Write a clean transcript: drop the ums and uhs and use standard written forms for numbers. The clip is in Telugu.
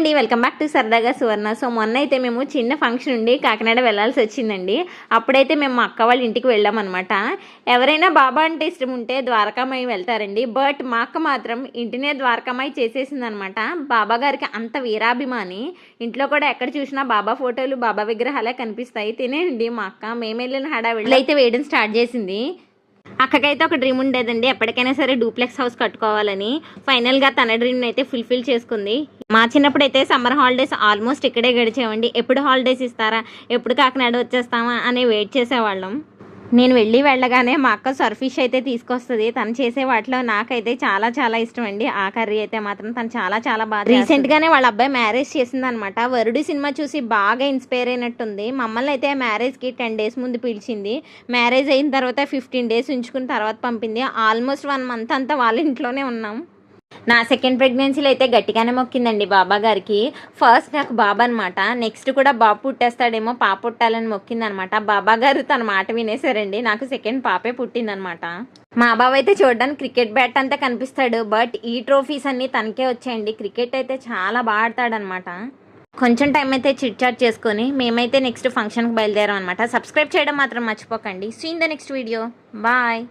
అండి, వెల్కమ్ బ్యాక్ టు సరదాగా సువర్ణ. సో మొన్న అయితే మేము చిన్న ఫంక్షన్ ఉండి కాకినాడ వెళ్ళాల్సి వచ్చిందండి. అప్పుడైతే మేము మా అక్క వాళ్ళ ఇంటికి వెళ్ళామన్నమాట. ఎవరైనా బాబా అంటే ఇష్టం ఉంటే ద్వారకామాయి వెళ్తారండి. బట్ మా అక్క మాత్రం ఇంటినే ద్వారకామాయి చేసేసిందనమాట. బాబా గారికి అంత వీరాభిమాని. ఇంట్లో కూడా ఎక్కడ చూసినా బాబా ఫోటోలు, బాబా విగ్రహాలే కనిపిస్తాయి. తినేయండి మా అక్క. మేము వెళ్ళిన హడావిడిలో అయితే వేయడం స్టార్ట్ చేసింది. అక్కకైతే ఒక డ్రీమ్ ఉండేదండి, ఎప్పటికైనా సరే డూప్లెక్స్ హౌస్ కట్టుకోవాలని. ఫైనల్గా తన డ్రీమ్ని అయితే ఫుల్ఫిల్ చేసుకుంది. మా చిన్నప్పుడు అయితే సమ్మర్ హాలిడేస్ ఆల్మోస్ట్ ఇక్కడే గడిచేవండి. ఎప్పుడు హాలిడేస్ ఇస్తారా, ఎప్పుడు కాకినాడ వచ్చేస్తామా అని వెయిట్ చేసేవాళ్ళం. నేను వెళ్ళగానే మా అక్క సర్ఫిష్ అయితే తీసుకొస్తుంది. తను చేసే వాటిలో నాకైతే చాలా చాలా ఇష్టం అండి. ఆ కర్రీ అయితే మాత్రం తను చాలా చాలా బాగా. రీసెంట్గానే వాళ్ళ అబ్బాయి మ్యారేజ్ చేసిందనమాట. వరుడి సినిమా చూసి బాగా ఇన్స్పైర్ అయినట్టుంది. మమ్మల్ని అయితే మ్యారేజ్కి 10 days ముందు పిలిచింది. మ్యారేజ్ అయిన తర్వాత 15 days ఉంచుకున్న తర్వాత పంపింది. ఆల్మోస్ట్ 1 month అంతా వాళ్ళ ఇంట్లోనే ఉన్నాం. నా సెకండ్ ప్రెగ్నెన్సీలో అయితే గట్టిగానే మొక్కిందండి బాబా గారికి. ఫస్ట్ నాకు బాబా అనమాట, నెక్స్ట్ కూడా బాబు పుట్టేస్తాడేమో, పాప పుట్టాలని మొక్కిందనమాట. బాబా గారు తన మాట వినేశారండి. నాకు సెకండ్ పాపే పుట్టిందనమాట. మా బాబు అయితే చూడడానికి క్రికెట్ బ్యాట్ అంతా కనిపిస్తాడు, బట్ ఈ ట్రోఫీస్ అన్నీ తనకే వచ్చాయండి. క్రికెట్ అయితే చాలా బాగా ఆడతాడనమాట. కొంచెం టైం అయితే చిట్ చాట్ చేసుకొని మేమైతే నెక్స్ట్ ఫంక్షన్కి బయలుదేరాం అనమాట. సబ్స్క్రైబ్ చేయడం మాత్రం మర్చిపోకండి. See in the next video. Bye.